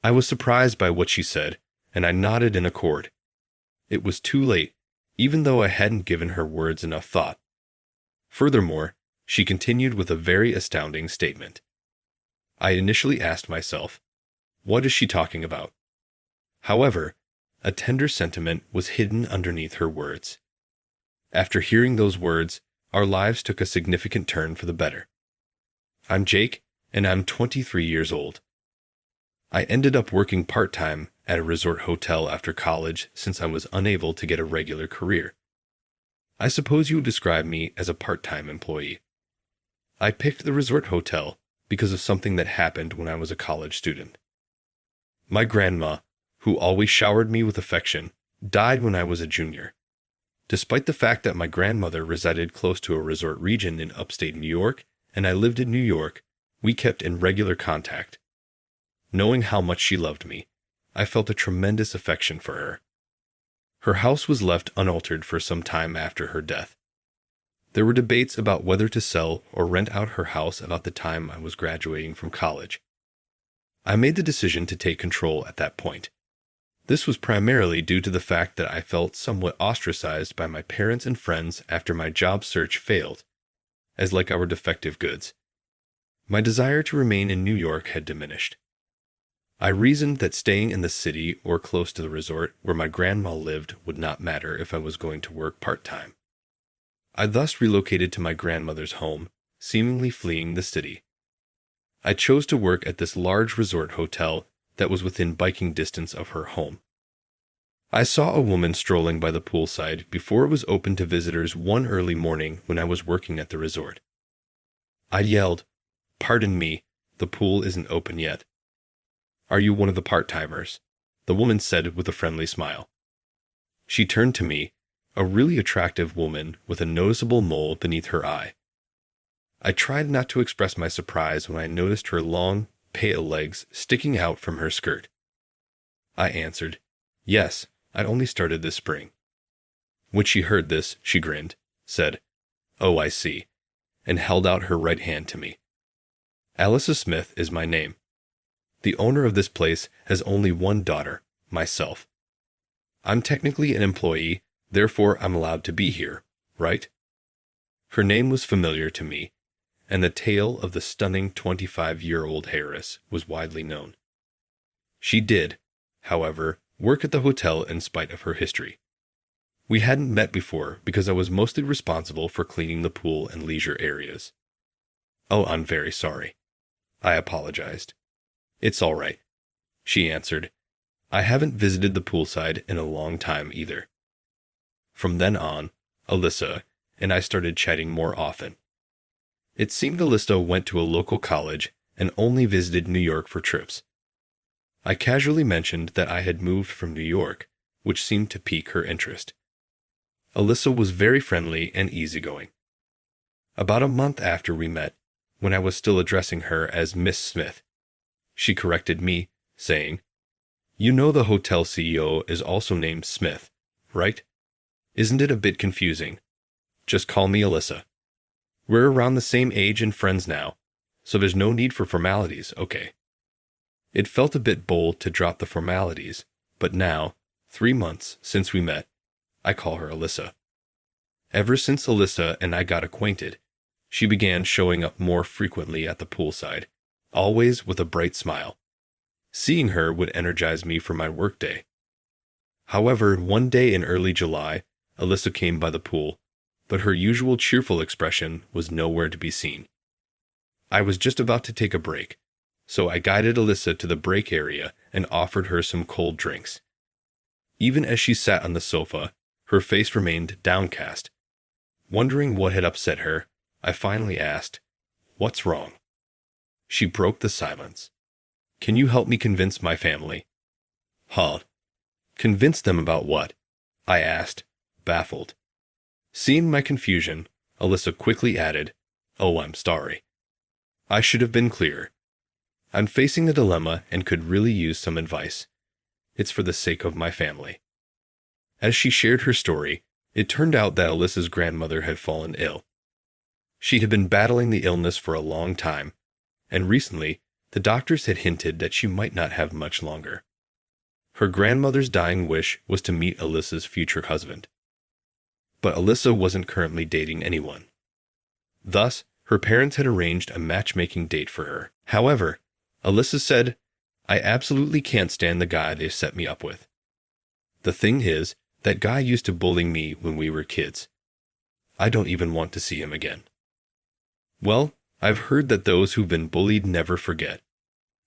I was surprised by what she said, and I nodded in accord. It was too late, even though I hadn't given her words enough thought. Furthermore, she continued with a very astounding statement. I initially asked myself, what is she talking about? However, a tender sentiment was hidden underneath her words. After hearing those words, our lives took a significant turn for the better. I'm Jake, and I'm 23 years old. I ended up working part-time at a resort hotel after college since I was unable to get a regular career. I suppose you would describe me as a part-time employee. I picked the resort hotel because of something that happened when I was a college student. My grandma, who always showered me with affection, died when I was a junior. Despite the fact that my grandmother resided close to a resort region in upstate New York and I lived in New York, we kept in regular contact. Knowing how much she loved me, I felt a tremendous affection for her. Her house was left unaltered for some time after her death. There were debates about whether to sell or rent out her house about the time I was graduating from college. I made the decision to take control at that point. This was primarily due to the fact that I felt somewhat ostracized by my parents and friends after my job search failed, as like I were defective goods. My desire to remain in New York had diminished. I reasoned that staying in the city or close to the resort where my grandma lived would not matter if I was going to work part-time. I thus relocated to my grandmother's home, seemingly fleeing the city. I chose to work at this large resort hotel that was within biking distance of her home. I saw a woman strolling by the poolside before it was open to visitors one early morning when I was working at the resort. I yelled, "Pardon me, the pool isn't open yet." "Are you one of the part-timers?" the woman said with a friendly smile. She turned to me, a really attractive woman with a noticeable mole beneath her eye. I tried not to express my surprise when I noticed her long, pale legs sticking out from her skirt. I answered, "Yes, I only started this spring." When she heard this, she grinned, said, "Oh, I see," and held out her right hand to me. Alyssa Smith is my name. The owner of this place has only one daughter, myself. I'm technically an employee, therefore I'm allowed to be here, right? Her name was familiar to me, and the tale of the stunning 25-year-old heiress was widely known. She did, however, work at the hotel in spite of her history. We hadn't met before because I was mostly responsible for cleaning the pool and leisure areas. "Oh, I'm very sorry." I apologized. "It's all right," she answered. "I haven't visited the poolside in a long time either." From then on, Alyssa and I started chatting more often. It seemed Alyssa went to a local college and only visited New York for trips. I casually mentioned that I had moved from New York, which seemed to pique her interest. Alyssa was very friendly and easygoing. About a month after we met, when I was still addressing her as Miss Smith, she corrected me, saying, "You know the hotel CEO is also named Smith, right? Isn't it a bit confusing? Just call me Alyssa. We're around the same age and friends now, so there's no need for formalities, okay?" It felt a bit bold to drop the formalities, but now, 3 months since we met, I call her Alyssa. Ever since Alyssa and I got acquainted, she began showing up more frequently at the poolside, always with a bright smile. Seeing her would energize me for my workday. However, one day in early July, Alyssa came by the pool, but her usual cheerful expression was nowhere to be seen. I was just about to take a break, so I guided Alyssa to the break area and offered her some cold drinks. Even as she sat on the sofa, her face remained downcast. Wondering what had upset her, I finally asked, "What's wrong?" She broke the silence. "Can you help me convince my family?" "Huh? Convince them about what?" I asked, baffled. Seeing my confusion, Alyssa quickly added, "Oh, I'm sorry. I should have been clearer. I'm facing a dilemma and could really use some advice. It's for the sake of my family." As she shared her story, it turned out that Alyssa's grandmother had fallen ill. She had been battling the illness for a long time, and recently The doctors had hinted that she might not have much longer. Her grandmother's dying wish was to meet Alyssa's future husband. But Alyssa wasn't currently dating anyone. Thus, her parents had arranged a matchmaking date for her. However, Alyssa said, "I absolutely can't stand the guy they set me up with. The thing is, that guy used to bully me when we were kids. I don't even want to see him again." Well, I've heard that those who've been bullied never forget.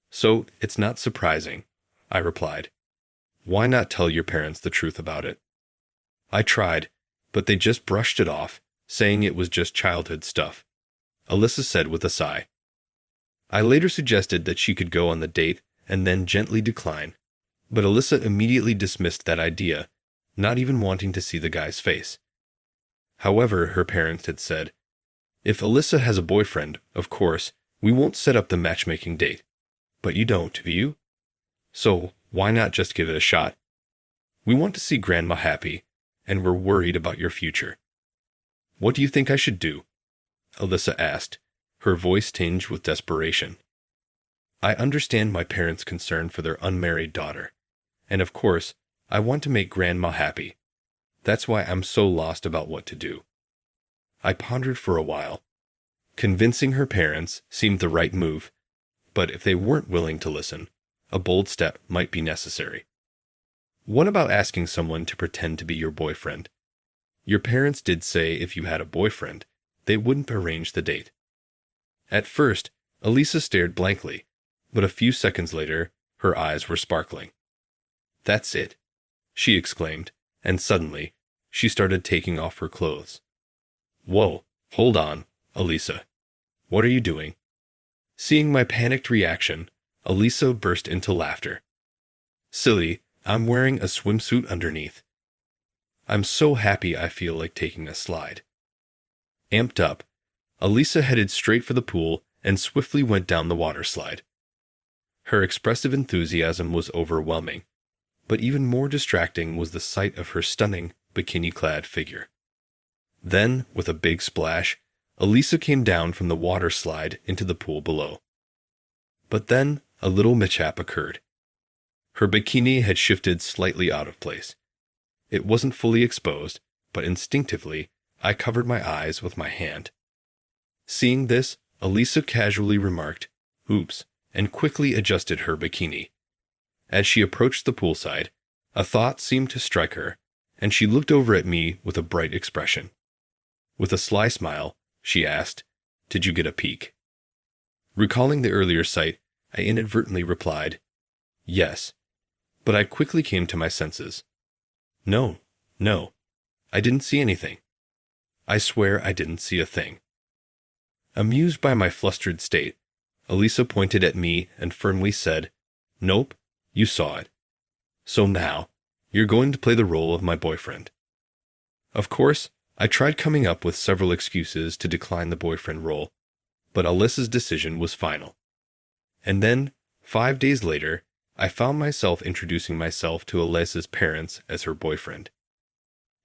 So, it's not surprising, I replied. Why not tell your parents the truth about it? I tried, but they just brushed it off, saying it was just childhood stuff, Alyssa said with a sigh. I later suggested that she could go on the date and then gently decline, but Alyssa immediately dismissed that idea, not even wanting to see the guy's face. However, her parents had said, "If Alyssa has a boyfriend, of course, we won't set up the matchmaking date. But you don't, do you? So, why not just give it a shot? We want to see Grandma happy, and we're worried about your future." "What do you think I should do?" Alyssa asked, her voice tinged with desperation. I understand my parents' concern for their unmarried daughter, and of course, I want to make Grandma happy. That's why I'm so lost about what to do. I pondered for a while. Convincing her parents seemed the right move, but if they weren't willing to listen, a bold step might be necessary. What about asking someone to pretend to be your boyfriend? Your parents did say if you had a boyfriend, they wouldn't arrange the date. At first, Alyssa stared blankly, but a few seconds later, her eyes were sparkling. "That's it," she exclaimed, and suddenly, she started taking off her clothes. "Whoa, hold on, Alyssa. What are you doing?" Seeing my panicked reaction, Alyssa burst into laughter. "Silly, I'm wearing a swimsuit underneath. I'm so happy I feel like taking a slide." Amped up, Alyssa headed straight for the pool and swiftly went down the water slide. Her expressive enthusiasm was overwhelming, but even more distracting was the sight of her stunning, bikini-clad figure. Then, with a big splash, Alyssa came down from the water slide into the pool below. But then, a little mishap occurred. Her bikini had shifted slightly out of place. It wasn't fully exposed, but instinctively, I covered my eyes with my hand. Seeing this, Alyssa casually remarked, "Oops," and quickly adjusted her bikini. As she approached the poolside, a thought seemed to strike her, and she looked over at me with a bright expression. With a sly smile, she asked, "Did you get a peek?" Recalling the earlier sight, I inadvertently replied, "Yes," but I quickly came to my senses. No, I didn't see anything. I swear I didn't see a thing." Amused by my flustered state, Alyssa pointed at me and firmly said, "Nope, you saw it. So now, you're going to play the role of my boyfriend." Of course, I tried coming up with several excuses to decline the boyfriend role, but Alyssa's decision was final. And then, 5 days later, I found myself introducing myself to Eliza's parents as her boyfriend.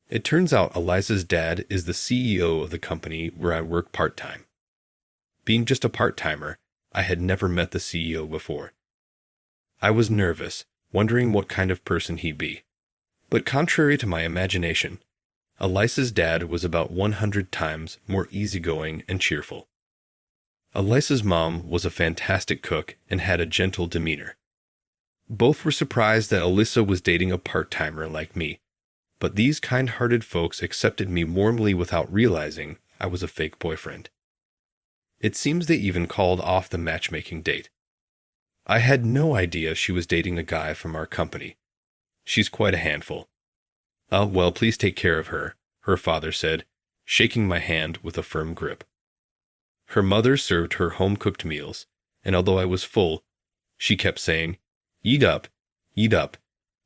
It turns out Eliza's dad is the CEO of the company where I work part-time. Being just a part-timer, I had never met the CEO before. I was nervous, wondering what kind of person he'd be. But contrary to my imagination, Eliza's dad was about 100 times more easygoing and cheerful. Eliza's mom was a fantastic cook and had a gentle demeanor. Both were surprised that Alyssa was dating a part-timer like me, but these kind-hearted folks accepted me warmly without realizing I was a fake boyfriend. It seems they even called off the matchmaking date. I had no idea she was dating a guy from our company. She's quite a handful. Well, please take care of her, her father said, shaking my hand with a firm grip. Her mother served her home-cooked meals, and although I was full, she kept saying, eat up,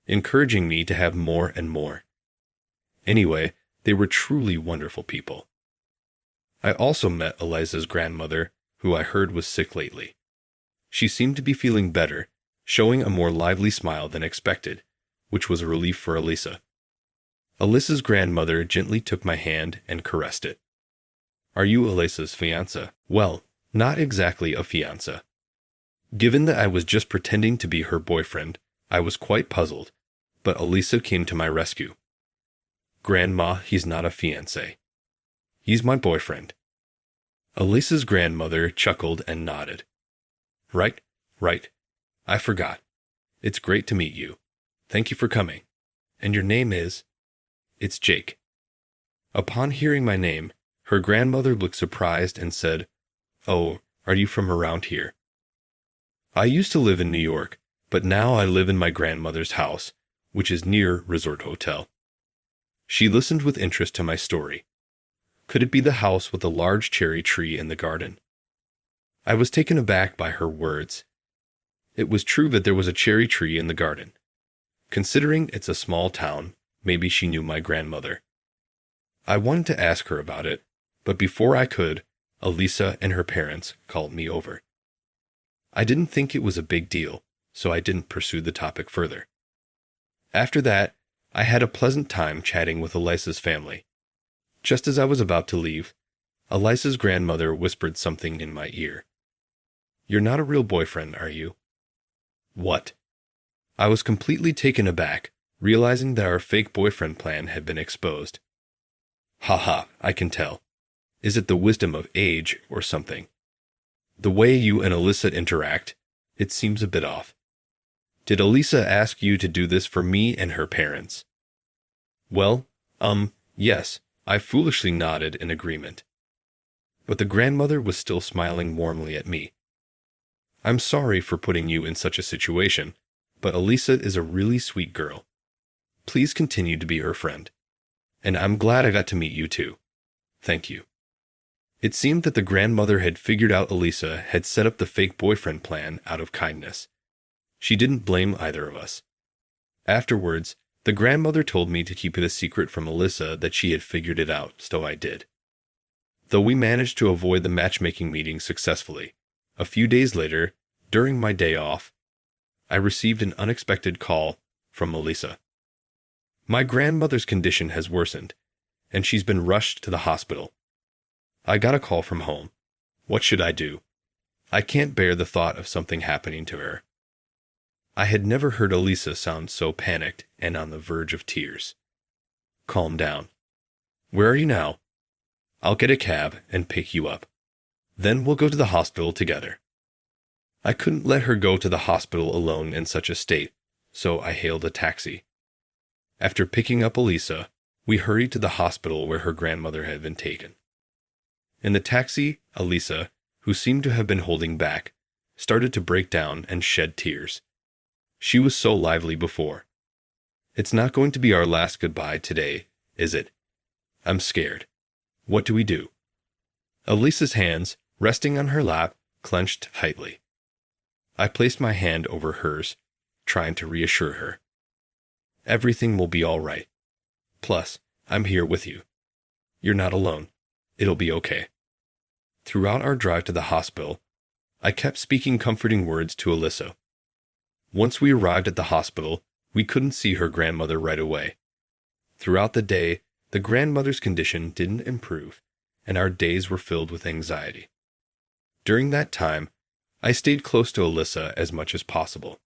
encouraging me to have more and more. Anyway, they were truly wonderful people. I also met Eliza's grandmother, who I heard was sick lately. She seemed to be feeling better, showing a more lively smile than expected, which was a relief for Alyssa. Alyssa's grandmother gently took my hand and caressed it. "Are you Eliza's fiancé?" "Well, not exactly a fiancé. Given that I was just pretending to be her boyfriend, I was quite puzzled, but Elisa came to my rescue. Grandma, he's not a fiancé. He's my boyfriend. Elisa's grandmother chuckled and nodded. Right. I forgot. It's great to meet you. Thank you for coming. And your name is? It's Jake. Upon hearing my name, her grandmother looked surprised and said, Oh, are you from around here? I used to live in New York, but now I live in my grandmother's house, which is near Resort Hotel. She listened with interest to my story. Could it be the house with the large cherry tree in the garden? I was taken aback by her words. It was true that there was a cherry tree in the garden. Considering it's a small town, maybe she knew my grandmother. I wanted to ask her about it, but before I could, Elisa and her parents called me over. I didn't think it was a big deal, so I didn't pursue the topic further. After that, I had a pleasant time chatting with Elisa's family. Just as I was about to leave, Elisa's grandmother whispered something in my ear. You're not a real boyfriend, are you? What? I was completely taken aback, realizing that our fake boyfriend plan had been exposed. Haha, I can tell. Is it the wisdom of age or something? The way you and Elisa interact, it seems a bit off. Did Elisa ask you to do this for me and her parents? Well, yes, I foolishly nodded in agreement. But the grandmother was still smiling warmly at me. I'm sorry for putting you in such a situation, but Elisa is a really sweet girl. Please continue to be her friend. And I'm glad I got to meet you too. Thank you. It seemed that the grandmother had figured out Elisa had set up the fake boyfriend plan out of kindness. She didn't blame either of us. Afterwards, the grandmother told me to keep it a secret from Elisa that she had figured it out, so I did. Though we managed to avoid the matchmaking meeting successfully, a few days later, during my day off, I received an unexpected call from Elisa. My grandmother's condition has worsened, and she's been rushed to the hospital. I got a call from home. What should I do? I can't bear the thought of something happening to her. I had never heard Elisa sound so panicked and on the verge of tears. Calm down. Where are you now? I'll get a cab and pick you up. Then we'll go to the hospital together. I couldn't let her go to the hospital alone in such a state, so I hailed a taxi. After picking up Elisa, we hurried to the hospital where her grandmother had been taken. In the taxi, Elisa, who seemed to have been holding back, started to break down and shed tears. She was so lively before. It's not going to be our last goodbye today, is it? I'm scared. What do we do? Elisa's hands, resting on her lap, clenched tightly. I placed my hand over hers, trying to reassure her. Everything will be all right. Plus, I'm here with you. You're not alone. It'll be okay. Throughout our drive to the hospital, I kept speaking comforting words to Elisa. Once we arrived at the hospital, we couldn't see her grandmother right away. Throughout the day, the grandmother's condition didn't improve, and our days were filled with anxiety. During that time, I stayed close to Elisa as much as possible.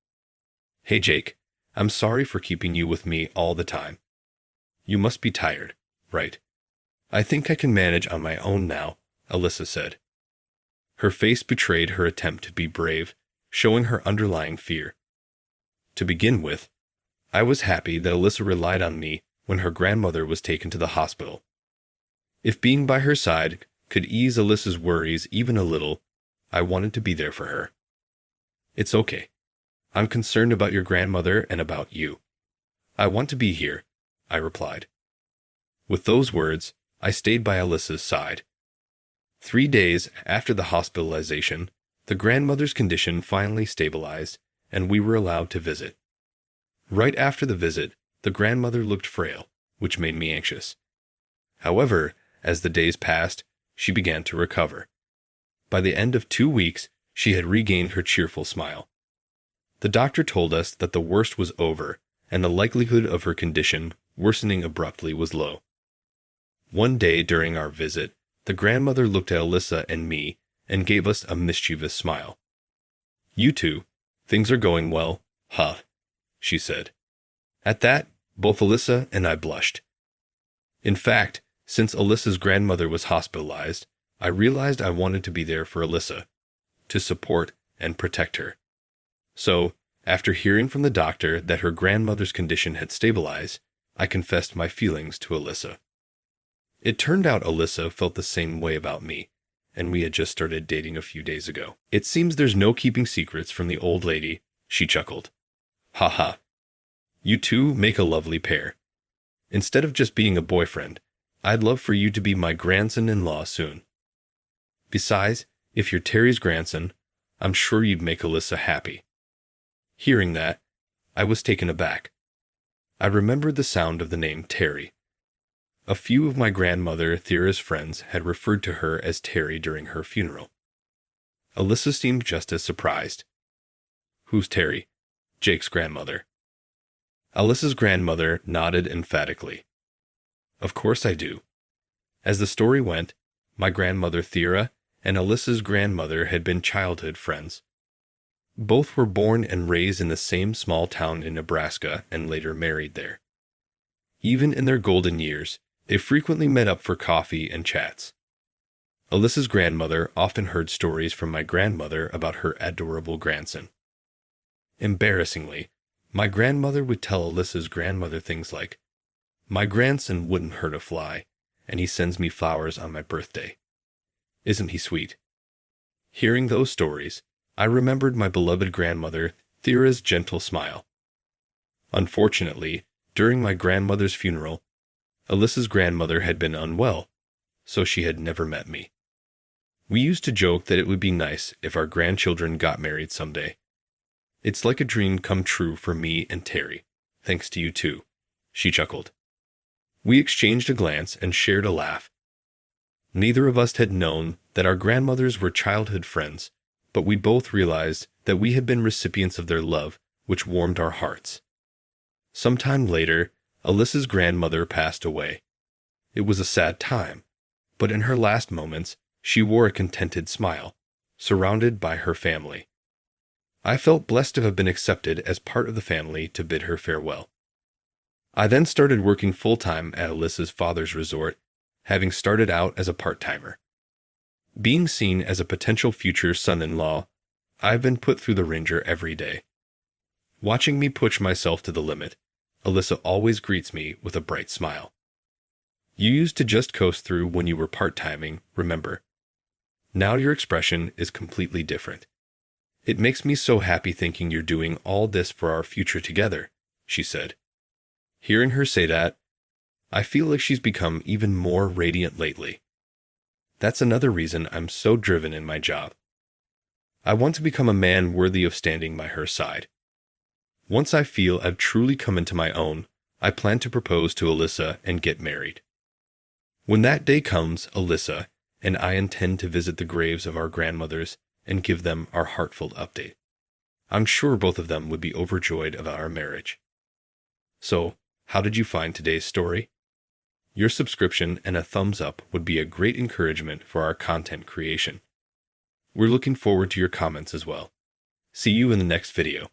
Hey Jake, I'm sorry for keeping you with me all the time. You must be tired, right? I think I can manage on my own now, Elisa said. Her face betrayed her attempt to be brave, showing her underlying fear. To begin with, I was happy that Elisa relied on me when her grandmother was taken to the hospital. If being by her side could ease Elisa's worries even a little, I wanted to be there for her. It's okay. I'm concerned about your grandmother and about you. I want to be here, I replied. With those words, I stayed by Elisa's side. 3 days after the hospitalization, the grandmother's condition finally stabilized, and we were allowed to visit. Right after the visit, the grandmother looked frail, which made me anxious. However, as the days passed, she began to recover. By the end of 2 weeks, she had regained her cheerful smile. The doctor told us that the worst was over, and the likelihood of her condition worsening abruptly was low. One day during our visit, the grandmother looked at Elisa and me and gave us a mischievous smile. You two, things are going well, huh? She said. At that, both Alyssa and I blushed. In fact, since Alyssa's grandmother was hospitalized, I realized I wanted to be there for Alyssa, to support and protect her. So, after hearing from the doctor that her grandmother's condition had stabilized, I confessed my feelings to Alyssa. It turned out Alyssa felt the same way about me, and we had just started dating a few days ago. It seems there's no keeping secrets from the old lady, she chuckled. Ha ha. You two make a lovely pair. Instead of just being a boyfriend, I'd love for you to be my grandson-in-law soon. Besides, if you're Terry's grandson, I'm sure you'd make Alyssa happy. Hearing that, I was taken aback. I remembered the sound of the name Terry. A few of my grandmother Thera's friends had referred to her as Terry during her funeral. Alyssa seemed just as surprised. Who's Terry? Jake's grandmother. Alyssa's grandmother nodded emphatically. Of course I do. As the story went, my grandmother Thera and Alyssa's grandmother had been childhood friends. Both were born and raised in the same small town in Nebraska and later married there. Even in their golden years, they frequently met up for coffee and chats. Alyssa's grandmother often heard stories from my grandmother about her adorable grandson. Embarrassingly, my grandmother would tell Alyssa's grandmother things like, "My grandson wouldn't hurt a fly, and he sends me flowers on my birthday. Isn't he sweet?" Hearing those stories, I remembered my beloved grandmother Thera's gentle smile. Unfortunately, during my grandmother's funeral, Alyssa's grandmother had been unwell, so she had never met me. We used to joke that it would be nice if our grandchildren got married someday. It's like a dream come true for me and Terry, thanks to you too, she chuckled. We exchanged a glance and shared a laugh. Neither of us had known that our grandmothers were childhood friends, but we both realized that we had been recipients of their love, which warmed our hearts. Sometime later, Alyssa's grandmother passed away. It was a sad time, but in her last moments, she wore a contented smile, surrounded by her family. I felt blessed to have been accepted as part of the family to bid her farewell. I then started working full-time at Alyssa's father's resort, having started out as a part-timer. Being seen as a potential future son-in-law, I've been put through the ringer every day. Watching me push myself to the limit, Alyssa always greets me with a bright smile. You used to just coast through when you were part-timing, remember. Now your expression is completely different. It makes me so happy thinking you're doing all this for our future together, she said. Hearing her say that, I feel like she's become even more radiant lately. That's another reason I'm so driven in my job. I want to become a man worthy of standing by her side. Once I feel I've truly come into my own, I plan to propose to Alyssa and get married. When that day comes, Alyssa and I intend to visit the graves of our grandmothers and give them our heartfelt update. I'm sure both of them would be overjoyed about our marriage. So, how did you find today's story? Your subscription and a thumbs up would be a great encouragement for our content creation. We're looking forward to your comments as well. See you in the next video.